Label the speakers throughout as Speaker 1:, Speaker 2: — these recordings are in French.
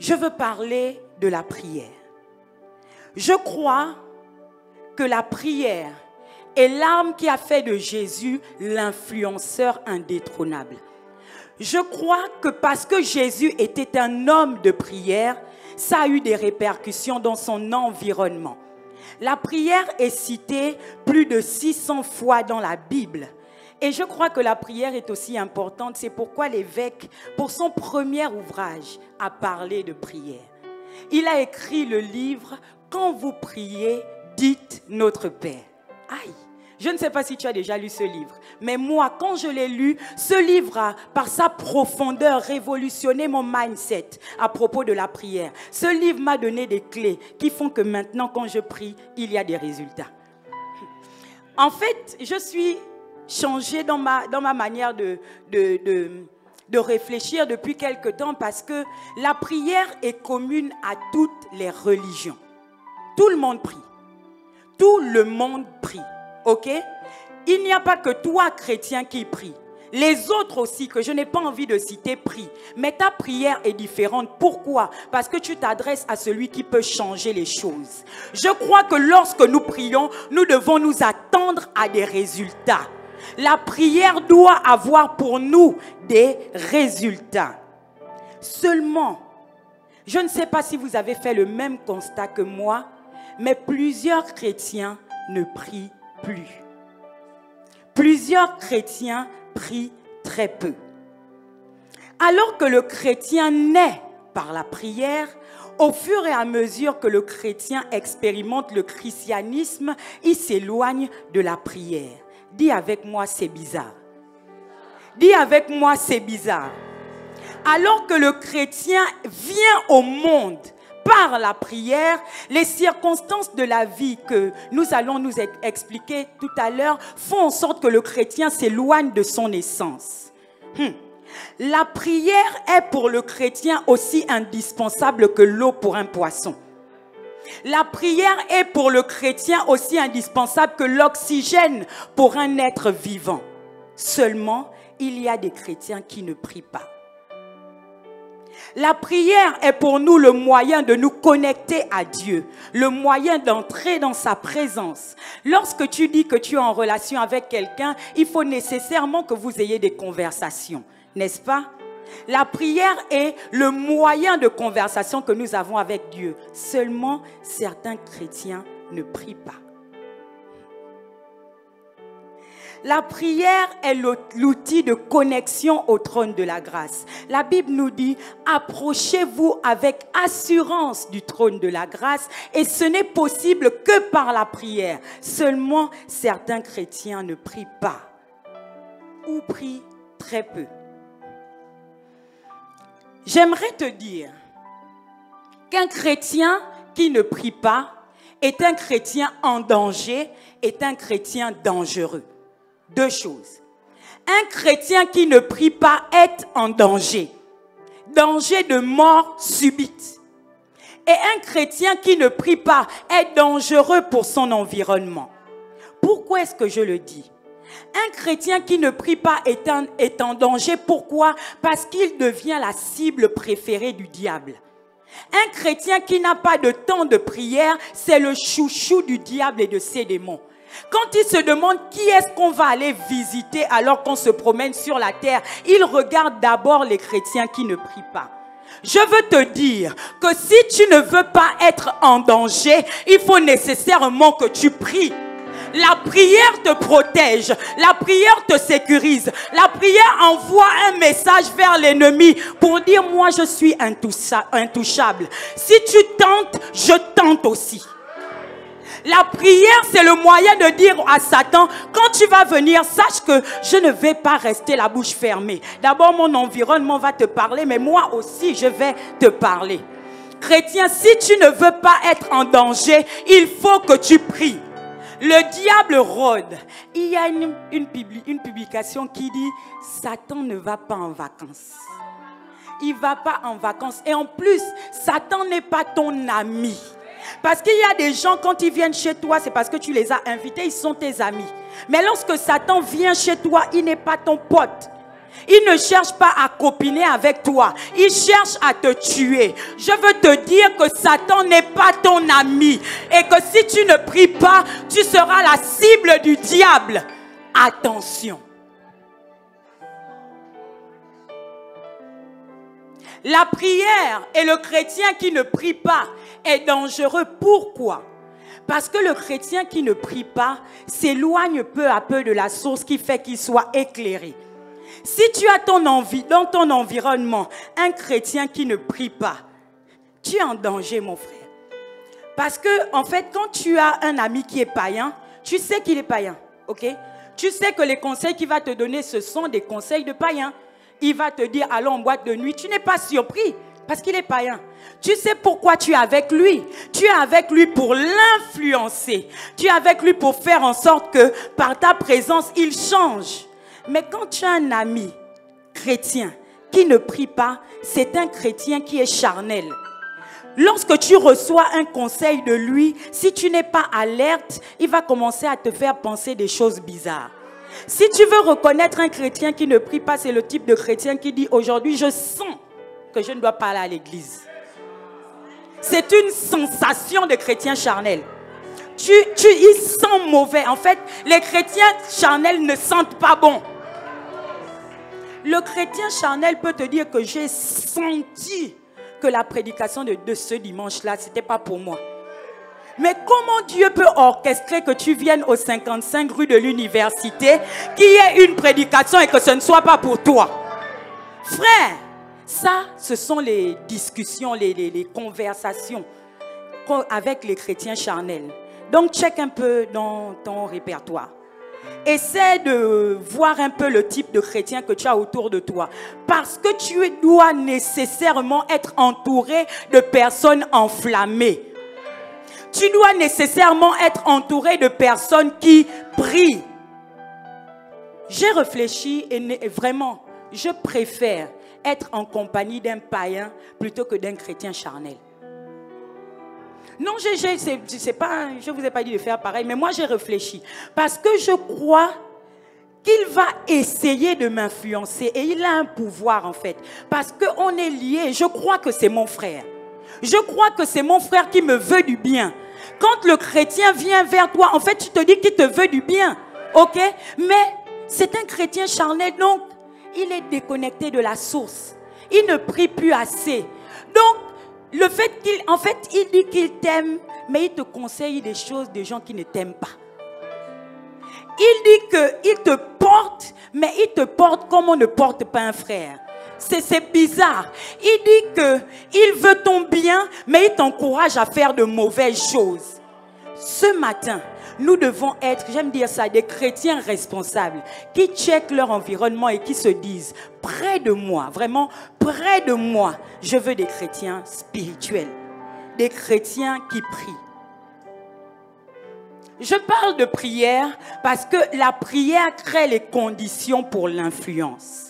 Speaker 1: je veux parler de la prière. Je crois que la prière est l'arme qui a fait de Jésus l'influenceur indétrônable. Je crois que parce que Jésus était un homme de prière, ça a eu des répercussions dans son environnement. La prière est citée plus de 600 fois dans la Bible. Et je crois que la prière est aussi importante. C'est pourquoi l'évêque, pour son premier ouvrage, a parlé de prière. Il a écrit le livre « Quand vous priez, dites notre Père ». Aïe! Je ne sais pas si tu as déjà lu ce livre, mais moi, quand je l'ai lu, ce livre a, par sa profondeur, révolutionné mon mindset à propos de la prière. Ce livre m'a donné des clés qui font que maintenant, quand je prie, il y a des résultats. En fait, je suis changée dans ma manière de réfléchir depuis quelque temps parce que la prière est commune à toutes les religions. Tout le monde prie. Tout le monde prie. Ok? Il n'y a pas que toi, chrétien, qui prie. Les autres aussi, que je n'ai pas envie de citer, prient. Mais ta prière est différente. Pourquoi? Parce que tu t'adresses à celui qui peut changer les choses. Je crois que lorsque nous prions, nous devons nous attendre à des résultats. La prière doit avoir pour nous des résultats. Seulement, je ne sais pas si vous avez fait le même constat que moi, mais plusieurs chrétiens ne prient plus. Plusieurs chrétiens prient très peu. Alors que le chrétien naît par la prière, au fur et à mesure que le chrétien expérimente le christianisme, il s'éloigne de la prière. Dis avec moi, c'est bizarre. Dis avec moi, c'est bizarre. Alors que le chrétien vient au monde par la prière, les circonstances de la vie que nous allons nous expliquer tout à l'heure font en sorte que le chrétien s'éloigne de son essence. La prière est pour le chrétien aussi indispensable que l'eau pour un poisson. La prière est pour le chrétien aussi indispensable que l'oxygène pour un être vivant. Seulement, il y a des chrétiens qui ne prient pas. La prière est pour nous le moyen de nous connecter à Dieu, le moyen d'entrer dans sa présence. Lorsque tu dis que tu es en relation avec quelqu'un, il faut nécessairement que vous ayez des conversations, n'est-ce pas? La prière est le moyen de conversation que nous avons avec Dieu. Seulement, certains chrétiens ne prient pas. La prière est l'outil de connexion au trône de la grâce. La Bible nous dit, approchez-vous avec assurance du trône de la grâce et ce n'est possible que par la prière. Seulement, certains chrétiens ne prient pas ou prient très peu. J'aimerais te dire qu'un chrétien qui ne prie pas est un chrétien en danger, est un chrétien dangereux. Deux choses. Un chrétien qui ne prie pas est en danger. Danger de mort subite. Et un chrétien qui ne prie pas est dangereux pour son environnement. Pourquoi est-ce que je le dis? Un chrétien qui ne prie pas est en danger. Pourquoi? Parce qu'il devient la cible préférée du diable. Un chrétien qui n'a pas de temps de prière, c'est le chouchou du diable et de ses démons. Quand il se demande qui est-ce qu'on va aller visiter alors qu'on se promène sur la terre, il regarde d'abord les chrétiens qui ne prient pas. Je veux te dire que si tu ne veux pas être en danger, il faut nécessairement que tu pries. La prière te protège, la prière te sécurise, la prière envoie un message vers l'ennemi pour dire moi je suis intouchable. Si tu tentes, je tente aussi. La prière, c'est le moyen de dire à Satan, quand tu vas venir, sache que je ne vais pas rester la bouche fermée. D'abord, mon environnement va te parler, mais moi aussi, je vais te parler. Chrétien, si tu ne veux pas être en danger, il faut que tu pries. Le diable rôde. Il y a une publication qui dit, Satan ne va pas en vacances. Il ne va pas en vacances. Et en plus, Satan n'est pas ton ami. Parce qu'il y a des gens, quand ils viennent chez toi, c'est parce que tu les as invités, ils sont tes amis. Mais lorsque Satan vient chez toi, il n'est pas ton pote. Il ne cherche pas à copiner avec toi. Il cherche à te tuer. Je veux te dire que Satan n'est pas ton ami. Et que si tu ne pries pas, tu seras la cible du diable. Attention. La prière et le chrétien qui ne prie pas est dangereux. Pourquoi? Parce que le chrétien qui ne prie pas s'éloigne peu à peu de la source qui fait qu'il soit éclairé. Si tu as dans ton environnement un chrétien qui ne prie pas, tu es en danger, mon frère. Parce que, en fait, quand tu as un ami qui est païen, tu sais qu'il est païen, ok? Tu sais que les conseils qu'il va te donner, ce sont des conseils de païen. Il va te dire, allons en boîte de nuit. Tu n'es pas surpris parce qu'il est païen. Tu sais pourquoi tu es avec lui. Tu es avec lui pour l'influencer. Tu es avec lui pour faire en sorte que, par ta présence, il change. Mais quand tu as un ami chrétien qui ne prie pas, c'est un chrétien qui est charnel. Lorsque tu reçois un conseil de lui, si tu n'es pas alerte, il va commencer à te faire penser des choses bizarres. Si tu veux reconnaître un chrétien qui ne prie pas, c'est le type de chrétien qui dit aujourd'hui, je sens que je ne dois pas aller à l'église. C'est une sensation de chrétien charnel. Il sent mauvais. En fait, les chrétiens charnels ne sentent pas bon. Le chrétien charnel peut te dire que j'ai senti que la prédication de ce dimanche-là, ce n'était pas pour moi. Mais comment Dieu peut orchestrer que tu viennes au 55 rue de l'université, qu'il y ait une prédication et que ce ne soit pas pour toi? Frère, ça, ce sont les discussions, les conversations avec les chrétiens charnels. Donc, check un peu dans ton répertoire. Essaie de voir un peu le type de chrétien que tu as autour de toi. Parce que tu dois nécessairement être entouré de personnes enflammées. Tu dois nécessairement être entouré de personnes qui prient. J'ai réfléchi et vraiment, je préfère être en compagnie d'un païen plutôt que d'un chrétien charnel. Non, je ne vous ai pas dit de faire pareil, mais moi j'ai réfléchi. Parce que je crois qu'il va essayer de m'influencer et il a un pouvoir en fait. Parce qu'on est liés, je crois que c'est mon frère. Je crois que c'est mon frère qui me veut du bien. Quand le chrétien vient vers toi, en fait, tu te dis qu'il te veut du bien. Ok? Mais c'est un chrétien charnel, donc il est déconnecté de la source. Il ne prie plus assez. Donc, le fait il dit qu'il t'aime, mais il te conseille des choses des gens qui ne t'aiment pas. Il dit qu'il te porte, mais il te porte comme on ne porte pas un frère. C'est bizarre. Il dit qu'il veut ton bien, mais il t'encourage à faire de mauvaises choses. Ce matin, nous devons être, j'aime dire ça, des chrétiens responsables qui checkent leur environnement et qui se disent, près de moi, vraiment près de moi, je veux des chrétiens spirituels, des chrétiens qui prient. Je parle de prière parce que la prière crée les conditions pour l'influence.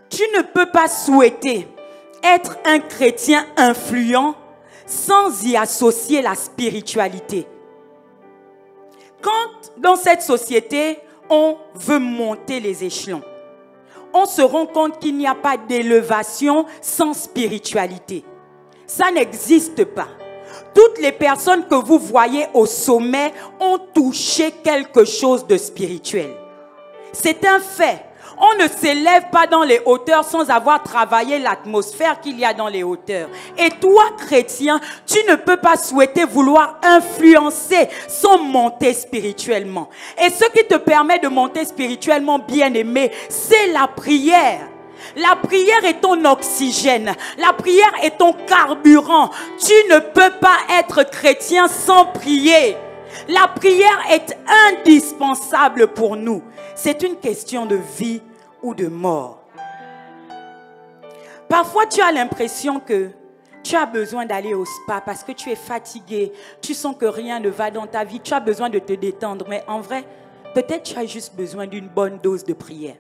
Speaker 1: Tu ne peux pas souhaiter être un chrétien influent sans y associer la spiritualité. Quand dans cette société, on veut monter les échelons, on se rend compte qu'il n'y a pas d'élévation sans spiritualité. Ça n'existe pas. Toutes les personnes que vous voyez au sommet ont touché quelque chose de spirituel. C'est un fait. On ne s'élève pas dans les hauteurs sans avoir travaillé l'atmosphère qu'il y a dans les hauteurs. Et toi, chrétien, tu ne peux pas souhaiter vouloir influencer sans monter spirituellement. Et ce qui te permet de monter spirituellement, bien-aimé, c'est la prière. La prière est ton oxygène. La prière est ton carburant. Tu ne peux pas être chrétien sans prier. La prière est indispensable pour nous. C'est une question de vie ou de mort. Parfois, tu as l'impression que tu as besoin d'aller au spa parce que tu es fatigué. Tu sens que rien ne va dans ta vie. Tu as besoin de te détendre. Mais en vrai, peut-être tu as juste besoin d'une bonne dose de prière.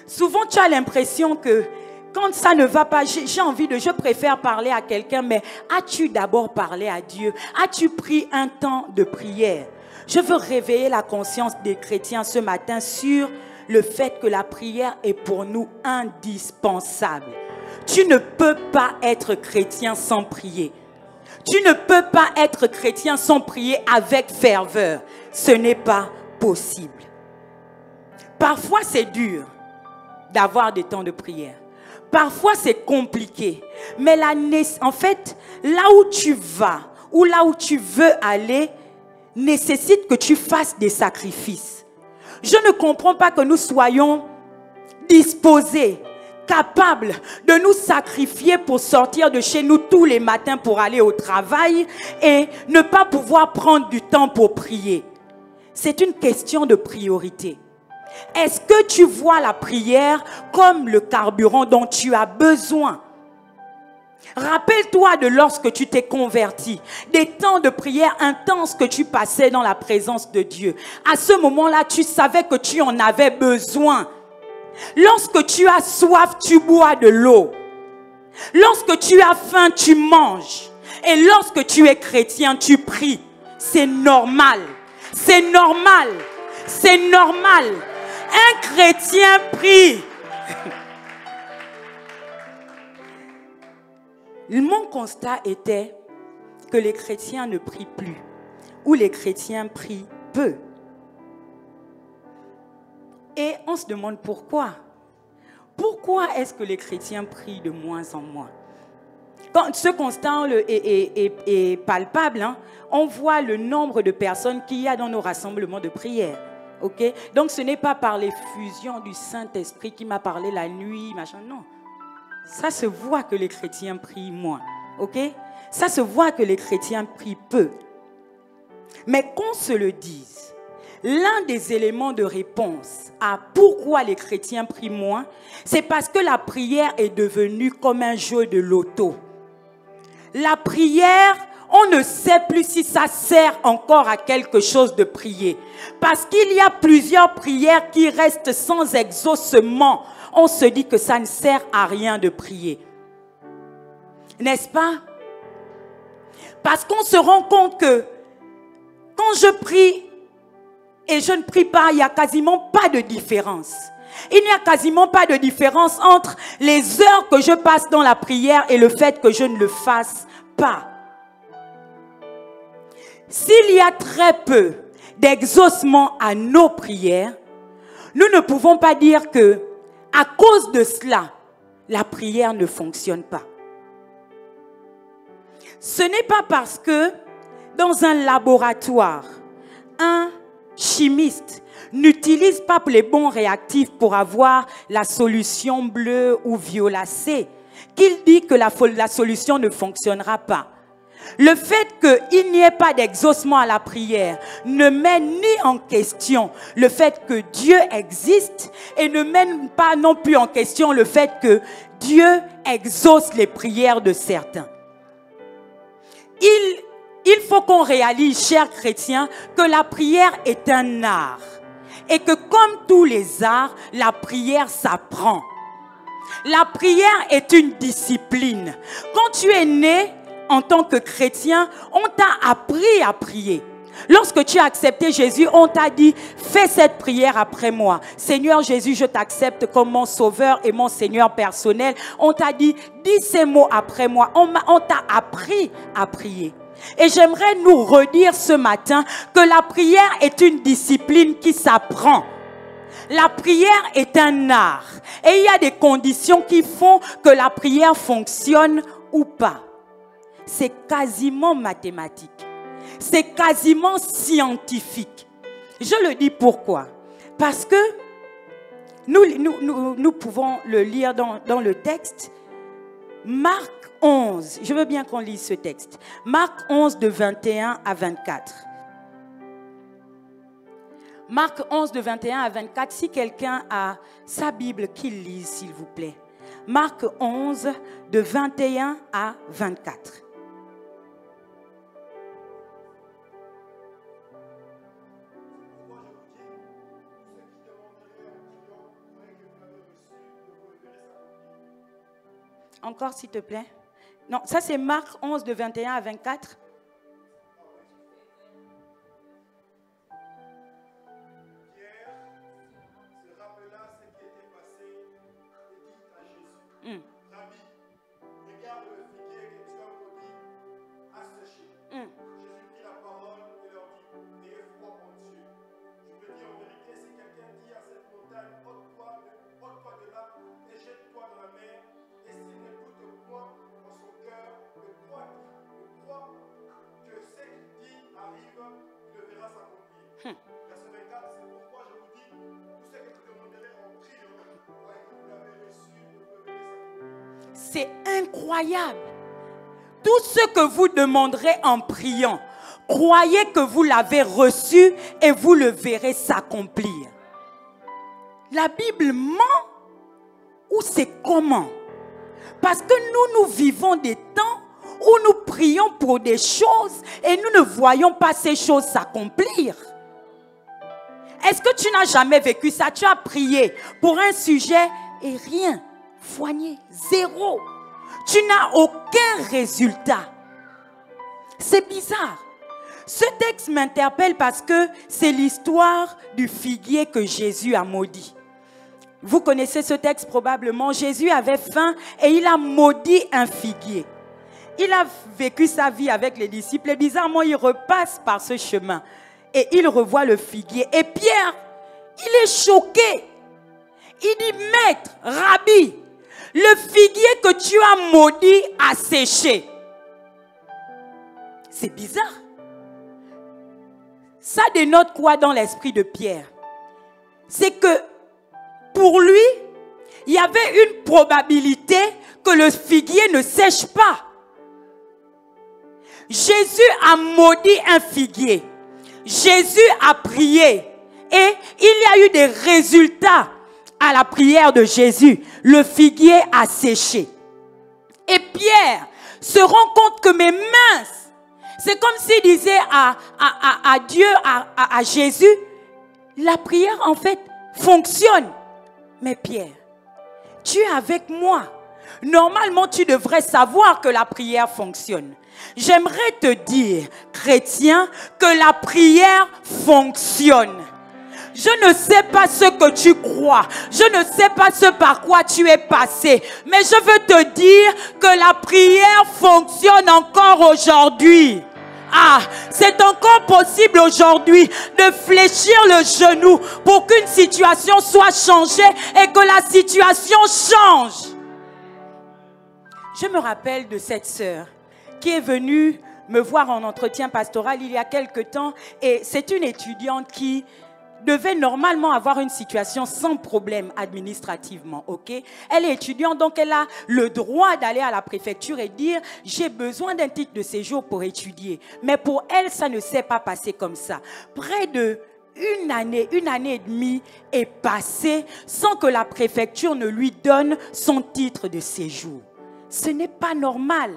Speaker 1: Souvent, tu as l'impression que quand ça ne va pas, je préfère parler à quelqu'un, mais as-tu d'abord parlé à Dieu? As-tu pris un temps de prière? Je veux réveiller la conscience des chrétiens ce matin sur le fait que la prière est pour nous indispensable. Tu ne peux pas être chrétien sans prier. Tu ne peux pas être chrétien sans prier avec ferveur. Ce n'est pas possible. Parfois, c'est dur d'avoir des temps de prière. Parfois, c'est compliqué. Mais en fait, là où tu vas, ou là où tu veux aller, nécessite que tu fasses des sacrifices. Je ne comprends pas que nous soyons disposés, capables de nous sacrifier pour sortir de chez nous tous les matins pour aller au travail et ne pas pouvoir prendre du temps pour prier. C'est une question de priorité. Est-ce que tu vois la prière comme le carburant dont tu as besoin? Rappelle-toi de lorsque tu t'es converti, des temps de prière intenses que tu passais dans la présence de Dieu. À ce moment-là, tu savais que tu en avais besoin. Lorsque tu as soif, tu bois de l'eau. Lorsque tu as faim, tu manges. Et lorsque tu es chrétien, tu pries. C'est normal. C'est normal. C'est normal. Un chrétien prie. Mon constat était que les chrétiens ne prient plus, ou les chrétiens prient peu. Et on se demande pourquoi. Pourquoi est-ce que les chrétiens prient de moins en moins? Quand ce constat est palpable, hein, on voit le nombre de personnes qu'il y a dans nos rassemblements de prière. Okay? Donc ce n'est pas par l'effusion du Saint-Esprit qui m'a parlé la nuit, machin, non. Ça se voit que les chrétiens prient moins. Okay? Ça se voit que les chrétiens prient peu. Mais qu'on se le dise, l'un des éléments de réponse à pourquoi les chrétiens prient moins, c'est parce que la prière est devenue comme un jeu de loto. La prière, on ne sait plus si ça sert encore à quelque chose de prier. Parce qu'il y a plusieurs prières qui restent sans exaucement. On se dit que ça ne sert à rien de prier. N'est-ce pas? Parce qu'on se rend compte que quand je prie et je ne prie pas, il n'y a quasiment pas de différence. Il n'y a quasiment pas de différence entre les heures que je passe dans la prière et le fait que je ne le fasse pas. S'il y a très peu d'exaucement à nos prières, nous ne pouvons pas dire que, à cause de cela, la prière ne fonctionne pas. Ce n'est pas parce que dans un laboratoire, un chimiste n'utilise pas les bons réactifs pour avoir la solution bleue ou violacée qu'il dit que la solution ne fonctionnera pas. Le fait qu'il n'y ait pas d'exaucement à la prière ne met ni en question le fait que Dieu existe et ne met pas non plus en question le fait que Dieu exauce les prières de certains. Il faut qu'on réalise, chers chrétiens, que la prière est un art. Et que comme tous les arts, la prière s'apprend. La prière est une discipline. Quand tu es né en tant que chrétien, on t'a appris à prier. Lorsque tu as accepté Jésus, on t'a dit, fais cette prière après moi. Seigneur Jésus, je t'accepte comme mon sauveur et mon Seigneur personnel. On t'a dit, dis ces mots après moi. On t'a appris à prier. Et j'aimerais nous redire ce matin que la prière est une discipline qui s'apprend. La prière est un art. Et il y a des conditions qui font que la prière fonctionne ou pas. C'est quasiment mathématique. C'est quasiment scientifique. Je le dis pourquoi? Parce que nous pouvons le lire dans le texte. Marc 11, je veux bien qu'on lise ce texte. Marc 11 de 21 à 24. Marc 11 de 21 à 24, si quelqu'un a sa Bible, qu'il lise s'il vous plaît. Marc 11 de 21 à 24. Encore s'il te plaît. Non, ça c'est Marc 11 de 21 à 24.
Speaker 2: Rabbi, regarde le figuier que tu as maudit à sécher. Jésus prit la parole et leur dit, ayez foi en Dieu. Je te dis en vérité, si quelqu'un dit à cette montagne, ôte-toi de là et jette-toi dans la mer, et s'il n'écoute point en son cœur, le croit que ce qu'il dit arrive, il le verra s'accomplir. Verset 24, c'est pourquoi je vous dis, tout ce que tu demanderez en priant, que vous l'avez reçu, vous le verrez s'accomplir.
Speaker 1: C'est incroyable. Tout ce que vous demanderez en priant, croyez que vous l'avez reçu et vous le verrez s'accomplir. La Bible ment ou c'est comment? Parce que nous vivons des temps où nous prions pour des choses et nous ne voyons pas ces choses s'accomplir. Est-ce que tu n'as jamais vécu ça? Tu as prié pour un sujet et rien, foigné, zéro. Tu n'as aucun résultat. C'est bizarre. Ce texte m'interpelle parce que c'est l'histoire du figuier que Jésus a maudit. Vous connaissez ce texte probablement. Jésus avait faim et il a maudit un figuier. Il a vécu sa vie avec les disciples et bizarrement, il repasse par ce chemin et il revoit le figuier. Et Pierre, il est choqué. Il dit, Maître, Rabbi, le figuier que tu as maudit a séché. C'est bizarre. Ça dénote quoi dans l'esprit de Pierre? C'est que pour lui, il y avait une probabilité que le figuier ne sèche pas. Jésus a maudit un figuier. Jésus a prié. Et il y a eu des résultats à la prière de Jésus. Le figuier a séché. Et Pierre se rend compte que mais mince, c'est comme s'il disait à Dieu, à Jésus, la prière en fait fonctionne. Mais Pierre, tu es avec moi. Normalement, tu devrais savoir que la prière fonctionne. J'aimerais te dire, chrétien, que la prière fonctionne. Je ne sais pas ce que tu crois. Je ne sais pas ce par quoi tu es passé. Mais je veux te dire que la prière fonctionne encore aujourd'hui. Ah, c'est encore possible aujourd'hui de fléchir le genou pour qu'une situation soit changée et que la situation change. Je me rappelle de cette sœur qui est venue me voir en entretien pastoral il y a quelque temps et c'est une étudiante qui devait normalement avoir une situation sans problème administrativement, ok? Elle est étudiante, donc elle a le droit d'aller à la préfecture et dire « J'ai besoin d'un titre de séjour pour étudier ». Mais pour elle, ça ne s'est pas passé comme ça. Près de une année et demie est passée sans que la préfecture ne lui donne son titre de séjour. Ce n'est pas normal.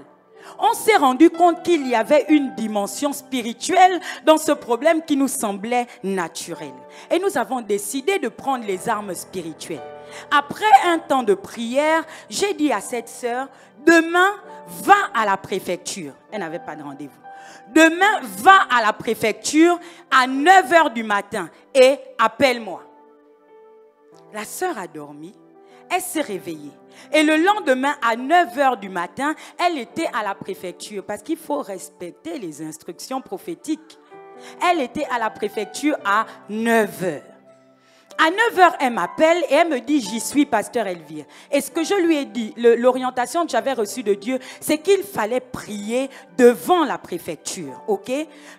Speaker 1: On s'est rendu compte qu'il y avait une dimension spirituelle dans ce problème qui nous semblait naturel. Et nous avons décidé de prendre les armes spirituelles. Après un temps de prière, j'ai dit à cette sœur, demain, va à la préfecture. Elle n'avait pas de rendez-vous. Demain, va à la préfecture à 9 h du matin et appelle-moi. La sœur a dormi. Elle s'est réveillée. Et le lendemain, à 9 h du matin, elle était à la préfecture parce qu'il faut respecter les instructions prophétiques. Elle était à la préfecture à 9 h. À 9 h, elle m'appelle et elle me dit, j'y suis, pasteur Elvire. Et ce que je lui ai dit, l'orientation que j'avais reçue de Dieu, c'est qu'il fallait prier devant la préfecture. Ok?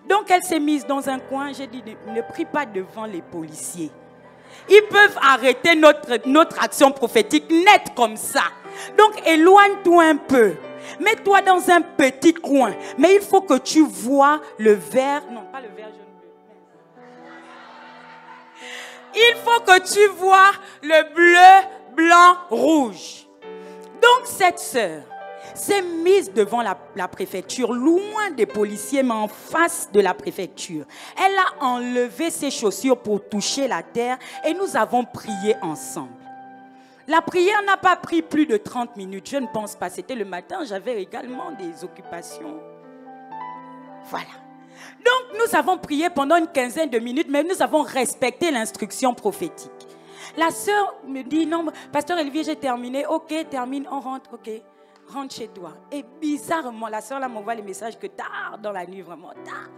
Speaker 1: Donc, elle s'est mise dans un coin. J'ai dit, ne prie pas devant les policiers. Ils peuvent arrêter notre action prophétique net comme ça. Donc, éloigne-toi un peu. Mets-toi dans un petit coin. Mais il faut que tu vois le vert. Non, pas le vert jaune bleu. Il faut que tu vois le bleu, blanc, rouge. Donc, cette sœur s'est mise devant la préfecture, loin des policiers, mais en face de la préfecture. Elle a enlevé ses chaussures pour toucher la terre et nous avons prié ensemble. La prière n'a pas pris plus de 30 minutes, je ne pense pas. C'était le matin, j'avais également des occupations. Voilà. Donc nous avons prié pendant une quinzaine de minutes, mais nous avons respecté l'instruction prophétique. La sœur me dit, non, pasteur Olivier, j'ai terminé. Ok, termine, on rentre, ok. Rentre chez toi. Et bizarrement, la sœur là m'envoie les messages que tard dans la nuit, vraiment tard.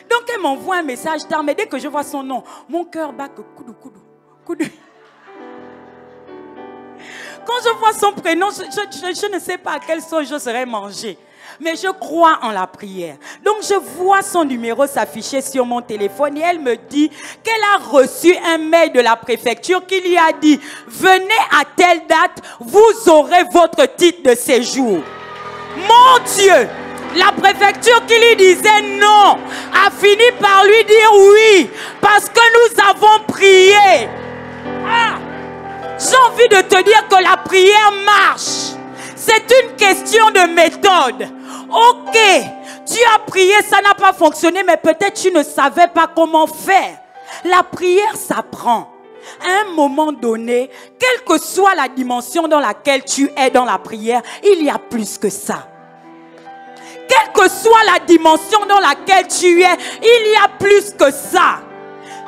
Speaker 1: Donc elle m'envoie un message tard, mais dès que je vois son nom, mon cœur bat que coudou. Quand je vois son prénom, je ne sais pas à quelle sauce je serais mangée. Mais je crois en la prière. Donc je vois son numéro s'afficher sur mon téléphone et elle me dit qu'elle a reçu un mail de la préfecture qui lui a dit « Venez à telle date, vous aurez votre titre de séjour. » Mon Dieu! La préfecture qui lui disait non a fini par lui dire oui parce que nous avons prié. Ah! J'ai envie de te dire que la prière marche. C'est une question de méthode. Ok, tu as prié, ça n'a pas fonctionné, mais peut-être tu ne savais pas comment faire. La prière s'apprend. À un moment donné, quelle que soit la dimension dans laquelle tu es dans la prière, il y a plus que ça. Quelle que soit la dimension dans laquelle tu es, il y a plus que ça.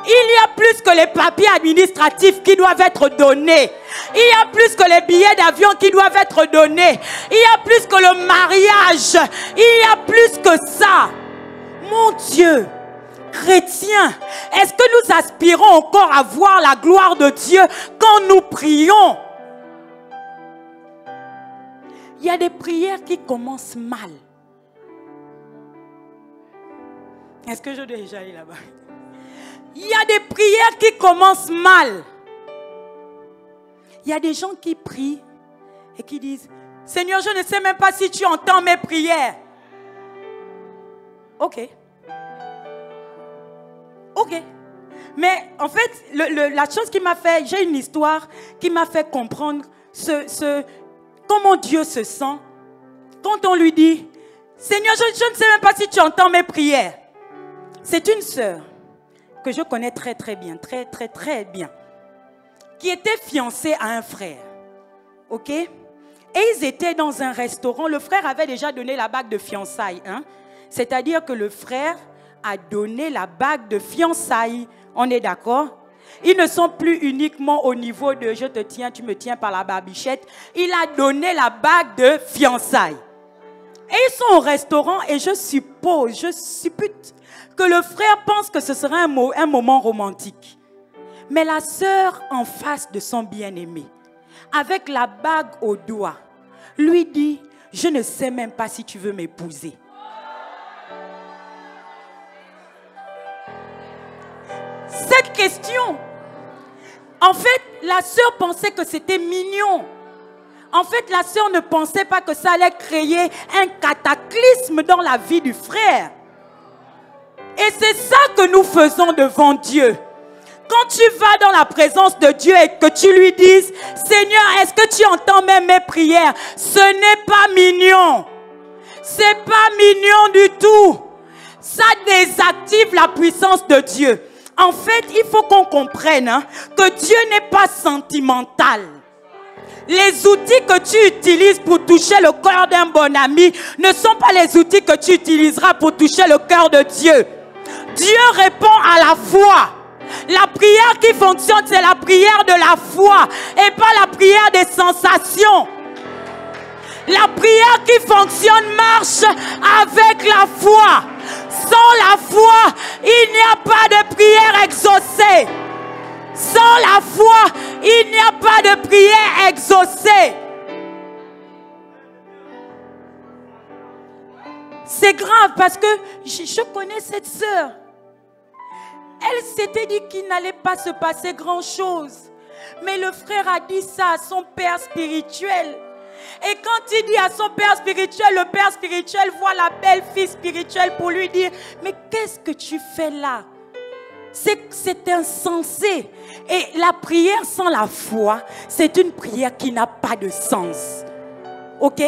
Speaker 1: Il y a plus que les papiers administratifs qui doivent être donnés. Il y a plus que les billets d'avion qui doivent être donnés. Il y a plus que le mariage. Il y a plus que ça. Mon Dieu, chrétiens, est-ce que nous aspirons encore à voir la gloire de Dieu quand nous prions? Il y a des prières qui commencent mal. Est-ce que je dois déjà aller là-bas? Il y a des prières qui commencent mal. Il y a des gens qui prient et qui disent « Seigneur, je ne sais même pas si tu entends mes prières. » Ok. Ok. Mais en fait, la chose qui m'a fait, j'ai une histoire qui m'a fait comprendre comment Dieu se sent quand on lui dit « Seigneur, je ne sais même pas si tu entends mes prières. » C'est une sœur que je connais très bien, très bien, qui était fiancée à un frère. Ok? Et ils étaient dans un restaurant. Le frère avait déjà donné la bague de fiançailles. Hein? C'est-à-dire que le frère a donné la bague de fiançailles. On est d'accord? Ils ne sont plus uniquement au niveau de « je te tiens, tu me tiens par la barbichette ». Il a donné la bague de fiançailles. Et ils sont au restaurant et je suppute que le frère pense que ce sera un moment romantique. Mais la sœur en face de son bien-aimé, avec la bague au doigt, lui dit « Je ne sais même pas si tu veux m'épouser. » Cette question, en fait, la sœur pensait que c'était mignon. En fait, la sœur ne pensait pas que ça allait créer un cataclysme dans la vie du frère. Et c'est ça que nous faisons devant Dieu. Quand tu vas dans la présence de Dieu et que tu lui dises « Seigneur, est-ce que tu entends même mes prières ?» Ce n'est pas mignon. C'est pas mignon du tout. Ça désactive la puissance de Dieu. En fait, il faut qu'on comprenne que Dieu n'est pas sentimental. Les outils que tu utilises pour toucher le cœur d'un bon ami ne sont pas les outils que tu utiliseras pour toucher le cœur de Dieu. Dieu répond à la foi. La prière qui fonctionne, c'est la prière de la foi et pas la prière des sensations. La prière qui fonctionne marche avec la foi. Sans la foi, il n'y a pas de prière exaucée. Sans la foi, il n'y a pas de prière exaucée. C'est grave parce que je connais cette sœur. Elle s'était dit qu'il n'allait pas se passer grand-chose. Mais le frère a dit ça à son père spirituel. Et quand il dit à son père spirituel, le père spirituel voit la belle-fille spirituelle pour lui dire « Mais qu'est-ce que tu fais là ?» C'est insensé. Et la prière sans la foi, c'est une prière qui n'a pas de sens. Ok?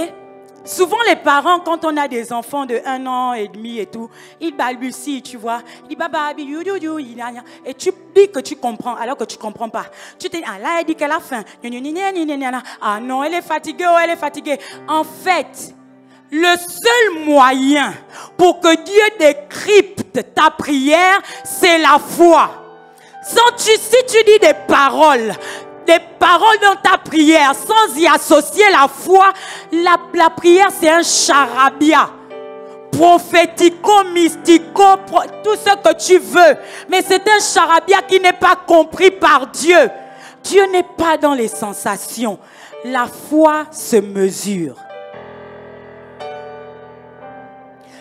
Speaker 1: Souvent les parents, quand on a des enfants de 1 an et demi et tout, ils balbutient, tu vois. Ils disent baba, et tu dis que tu comprends alors que tu ne comprends pas. Tu te dis, ah là, elle dit qu'elle a faim. Ah non, elle est fatiguée, oh, elle est fatiguée. En fait, le seul moyen pour que Dieu décrypte ta prière, c'est la foi. Si tu dis des paroles dans ta prière, sans y associer la foi, la prière c'est un charabia. Prophético, mystico, tout ce que tu veux. Mais c'est un charabia qui n'est pas compris par Dieu. Dieu n'est pas dans les sensations. La foi se mesure.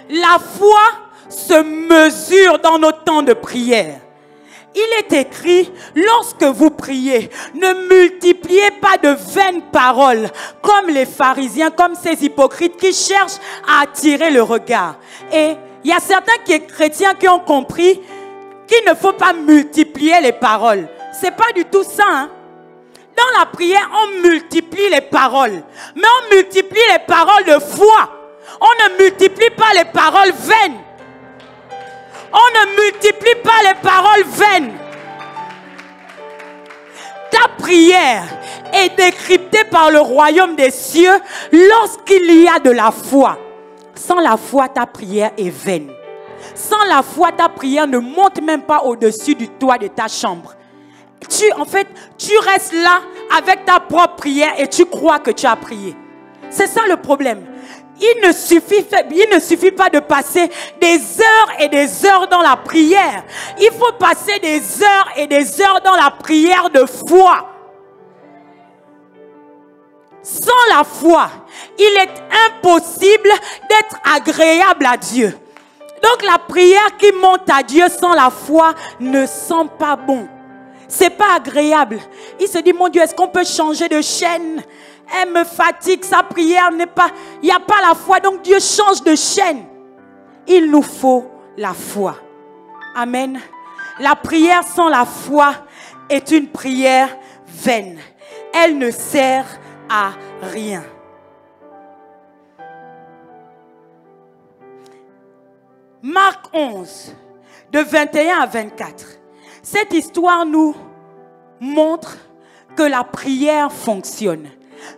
Speaker 1: La foi se mesure dans nos temps de prière. Il est écrit, lorsque vous priez, ne multipliez pas de vaines paroles, comme les pharisiens, comme ces hypocrites qui cherchent à attirer le regard. Et il y a certains chrétiens qui ont compris qu'il ne faut pas multiplier les paroles. C'est pas du tout ça, hein? Dans la prière, on multiplie les paroles. Mais on multiplie les paroles de foi. On ne multiplie pas les paroles vaines. On ne multiplie pas les paroles vaines. Ta prière est décryptée par le royaume des cieux lorsqu'il y a de la foi. Sans la foi, ta prière est vaine. Sans la foi, ta prière ne monte même pas au-dessus du toit de ta chambre. Tu restes là avec ta propre prière et tu crois que tu as prié. C'est ça le problème. Il ne suffit pas de passer des heures et des heures dans la prière. Il faut passer des heures et des heures dans la prière de foi. Sans la foi, il est impossible d'être agréable à Dieu. Donc la prière qui monte à Dieu sans la foi ne sent pas bon. C'est pas agréable. Il se dit, mon Dieu, est-ce qu'on peut changer de chaîne? Elle me fatigue, sa prière n'est pas... Il n'y a pas la foi, donc Dieu change de chaîne. Il nous faut la foi. Amen. La prière sans la foi est une prière vaine. Elle ne sert à rien. Marc 11, de 21 à 24. Cette histoire nous montre que la prière fonctionne.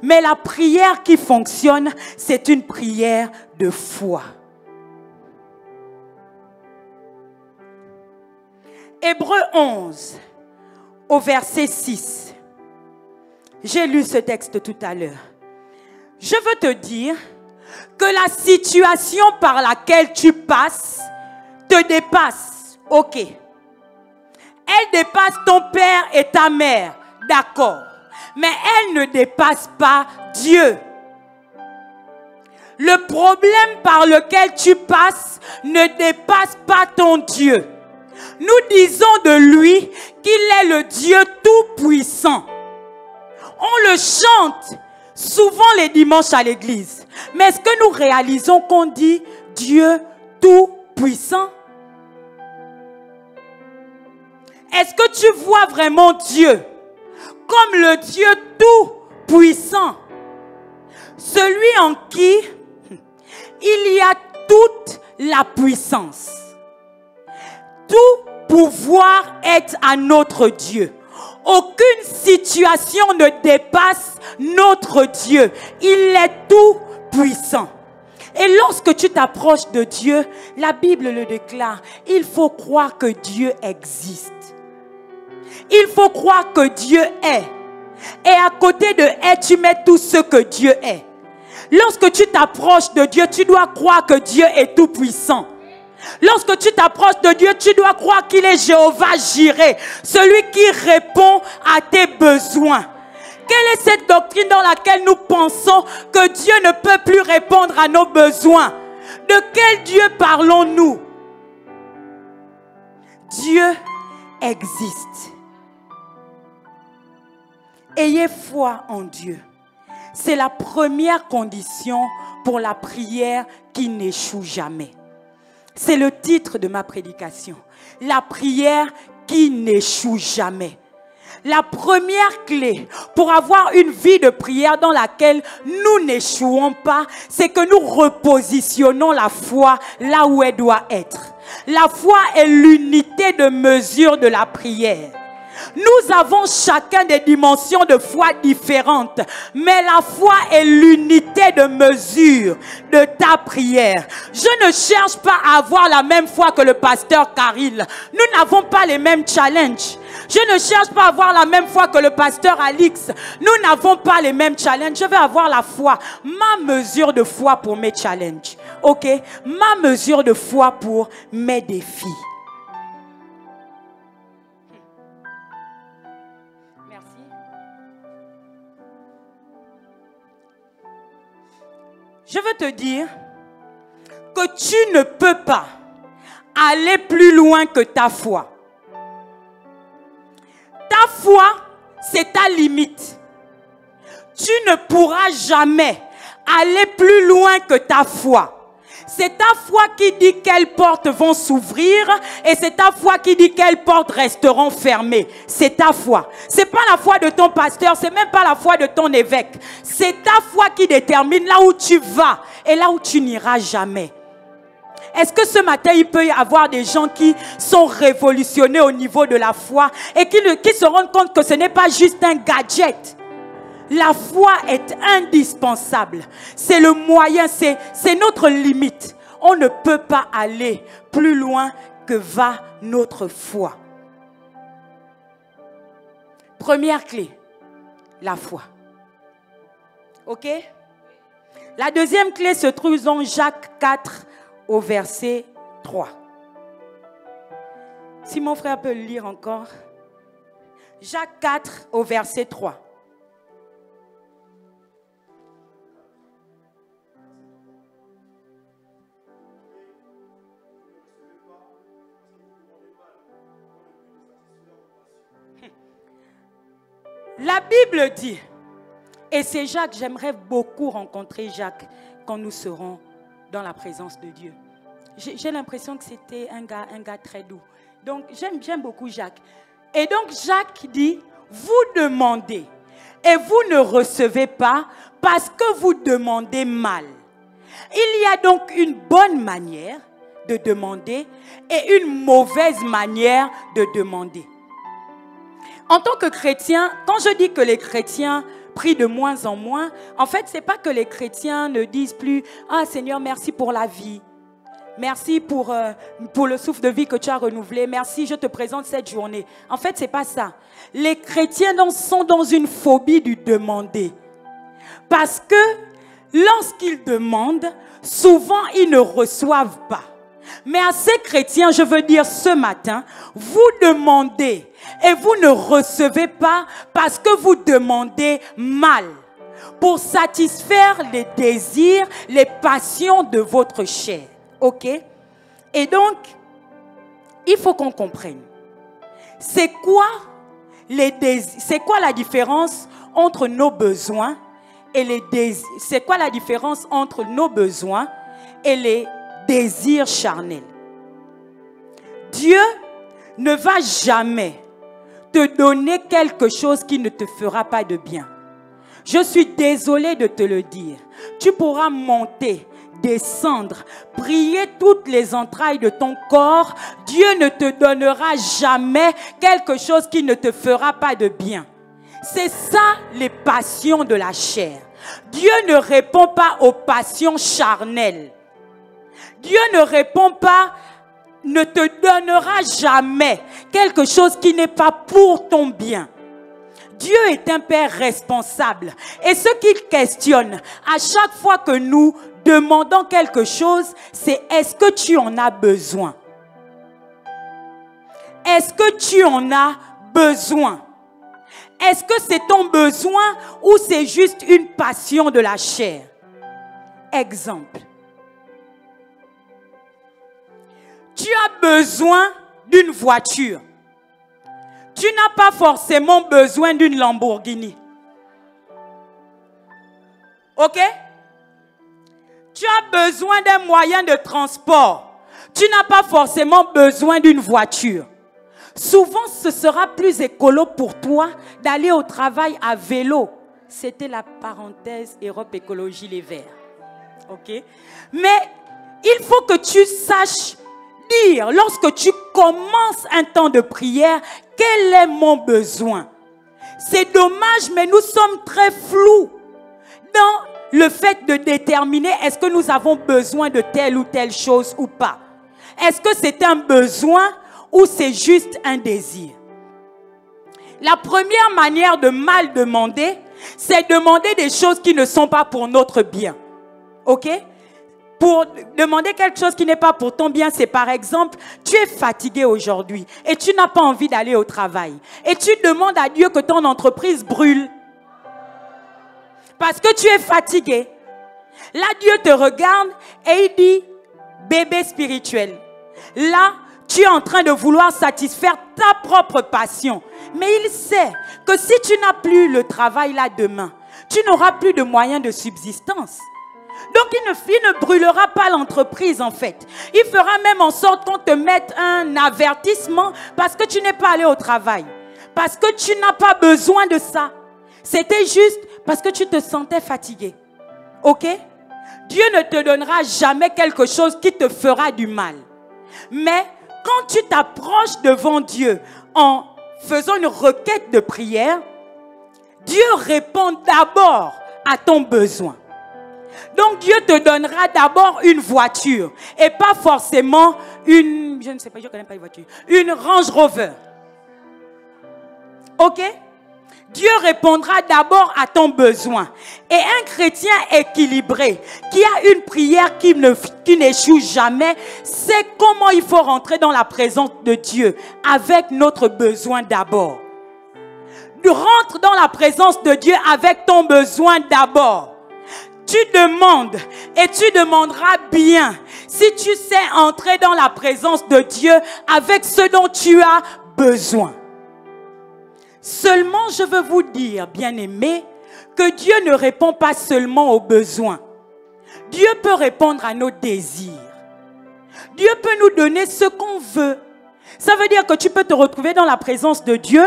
Speaker 1: Mais la prière qui fonctionne, c'est une prière de foi. Hébreux 11, au verset 6. J'ai lu ce texte tout à l'heure. Je veux te dire que la situation par laquelle tu passes te dépasse. Ok. Elle dépasse ton père et ta mère. D'accord. Mais elle ne dépasse pas Dieu. Le problème par lequel tu passes ne dépasse pas ton Dieu. Nous disons de lui qu'il est le Dieu tout-puissant. On le chante souvent les dimanches à l'église. Mais est-ce que nous réalisons qu'on dit Dieu tout-puissant? Est-ce que tu vois vraiment Dieu comme le Dieu tout-puissant? Celui en qui il y a toute la puissance. Tout pouvoir est à notre Dieu. Aucune situation ne dépasse notre Dieu. Il est tout puissant. Et lorsque tu t'approches de Dieu, la Bible le déclare, il faut croire que Dieu existe. Il faut croire que Dieu est. Et à côté de est, tu mets tout ce que Dieu est. Lorsque tu t'approches de Dieu, tu dois croire que Dieu est tout puissant. Lorsque tu t'approches de Dieu, tu dois croire qu'il est Jéhovah Jireh, celui qui répond à tes besoins. Quelle est cette doctrine dans laquelle nous pensons que Dieu ne peut plus répondre à nos besoins? De quel Dieu parlons-nous? Dieu existe. Ayez foi en Dieu. C'est la première condition pour la prière qui n'échoue jamais. C'est le titre de ma prédication. La prière qui n'échoue jamais. La première clé pour avoir une vie de prière dans laquelle nous n'échouons pas, c'est que nous repositionnons la foi là où elle doit être. La foi est l'unité de mesure de la prière. Nous avons chacun des dimensions de foi différentes, mais la foi est l'unité de mesure de ta prière. Je ne cherche pas à avoir la même foi que le pasteur Karil. Nous n'avons pas les mêmes challenges. Je ne cherche pas à avoir la même foi que le pasteur Alix. Nous n'avons pas les mêmes challenges. Je vais avoir la foi, ma mesure de foi pour mes challenges. Ok? Ma mesure de foi pour mes défis. Merci. Je veux te dire que tu ne peux pas aller plus loin que ta foi. Ta foi, c'est ta limite. Tu ne pourras jamais aller plus loin que ta foi. C'est ta foi qui dit quelles portes vont s'ouvrir et c'est ta foi qui dit quelles portes resteront fermées. C'est ta foi. C'est pas la foi de ton pasteur, c'est même pas la foi de ton évêque. C'est ta foi qui détermine là où tu vas et là où tu n'iras jamais. Est-ce que ce matin, il peut y avoir des gens qui sont révolutionnés au niveau de la foi et qui se rendent compte que ce n'est pas juste un gadget? La foi est indispensable. C'est le moyen, c'est notre limite. On ne peut pas aller plus loin que va notre foi. Première clé, la foi. Ok? La deuxième clé se trouve dans Jacques 4 au verset 3. Si mon frère peut le lire encore. Jacques 4 au verset 3. La Bible dit, et c'est Jacques, j'aimerais beaucoup rencontrer Jacques quand nous serons dans la présence de Dieu. J'ai l'impression que c'était un gars très doux. Donc j'aime beaucoup Jacques. Et donc Jacques dit, vous demandez et vous ne recevez pas parce que vous demandez mal. Il y a donc une bonne manière de demander et une mauvaise manière de demander. En tant que chrétien, quand je dis que les chrétiens prient de moins en moins, en fait, ce n'est pas que les chrétiens ne disent plus « Ah Seigneur, merci pour la vie. Merci pour le souffle de vie que tu as renouvelé. Merci, je te présente cette journée. » En fait, ce n'est pas ça. Les chrétiens sont dans une phobie du demander. Parce que lorsqu'ils demandent, souvent ils ne reçoivent pas. Mais à ces chrétiens, je veux dire ce matin, vous demandez et vous ne recevez pas parce que vous demandez mal. Pour satisfaire les désirs, les passions de votre chair. Ok? Et donc, il faut qu'on comprenne. C'est quoi la différence entre nos besoins et les désirs? C'est quoi la différence entre nos besoins et les désirs charnels? Dieu ne va jamais te donner quelque chose qui ne te fera pas de bien. Je suis désolée de te le dire. Tu pourras monter, descendre, prier toutes les entrailles de ton corps. Dieu ne te donnera jamais quelque chose qui ne te fera pas de bien. C'est ça les passions de la chair. Dieu ne répond pas aux passions charnelles. Dieu ne répond pas, ne te donnera jamais quelque chose qui n'est pas pour ton bien. Dieu est un Père responsable. Et ce qu'il questionne, à chaque fois que nous demandons quelque chose, c'est est-ce que tu en as besoin? Est-ce que tu en as besoin? Est-ce que c'est ton besoin ou c'est juste une passion de la chair? Exemple. Tu as besoin d'une voiture. Tu n'as pas forcément besoin d'une Lamborghini. Ok? Tu as besoin d'un moyen de transport. Tu n'as pas forcément besoin d'une voiture. Souvent, ce sera plus écolo pour toi d'aller au travail à vélo. C'était la parenthèse Europe Écologie Les Verts. Ok? Mais il faut que tu saches dire, lorsque tu commence un temps de prière, quel est mon besoin? C'est dommage, mais nous sommes très flous dans le fait de déterminer est-ce que nous avons besoin de telle ou telle chose ou pas. Est-ce que c'est un besoin ou c'est juste un désir? La première manière de mal demander, c'est demander des choses qui ne sont pas pour notre bien. Ok? Pour demander quelque chose qui n'est pas pour ton bien, c'est par exemple, tu es fatigué aujourd'hui et tu n'as pas envie d'aller au travail. Et tu demandes à Dieu que ton entreprise brûle. Parce que tu es fatigué. Là, Dieu te regarde et il dit, bébé spirituel, là, tu es en train de vouloir satisfaire ta propre passion. Mais il sait que si tu n'as plus le travail là demain, tu n'auras plus de moyens de subsistance. Donc, il ne brûlera pas l'entreprise, en fait. Il fera même en sorte qu'on te mette un avertissement parce que tu n'es pas allé au travail. Parce que tu n'as pas besoin de ça. C'était juste parce que tu te sentais fatigué. Ok? Dieu ne te donnera jamais quelque chose qui te fera du mal. Mais quand tu t'approches devant Dieu en faisant une requête de prière, Dieu répond d'abord à ton besoin. Donc Dieu te donnera d'abord une voiture et pas forcément une, je ne sais pas, je ne connais pas une voiture, une Range Rover. Ok? Dieu répondra d'abord à ton besoin. Et un chrétien équilibré, qui a une prière qui n'échoue jamais, sait comment il faut rentrer dans la présence de Dieu avec notre besoin d'abord. Rentre dans la présence de Dieu avec ton besoin d'abord. Tu demandes et tu demanderas bien si tu sais entrer dans la présence de Dieu avec ce dont tu as besoin. Seulement, je veux vous dire, bien-aimés, que Dieu ne répond pas seulement aux besoins. Dieu peut répondre à nos désirs. Dieu peut nous donner ce qu'on veut. Ça veut dire que tu peux te retrouver dans la présence de Dieu,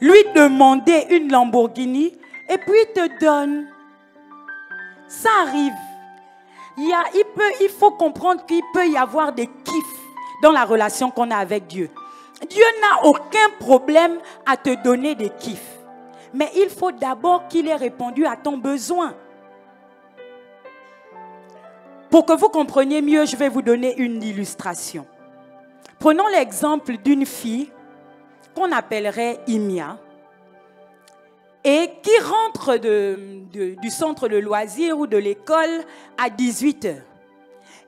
Speaker 1: lui demander une Lamborghini et puis il te donne. Ça arrive. Il faut comprendre qu'il peut y avoir des kiffs dans la relation qu'on a avec Dieu. Dieu n'a aucun problème à te donner des kiffs. Mais il faut d'abord qu'il ait répondu à ton besoin. Pour que vous compreniez mieux, je vais vous donner une illustration. Prenons l'exemple d'une fille qu'on appellerait Imia et qui rentre du centre de loisirs ou de l'école à 18h.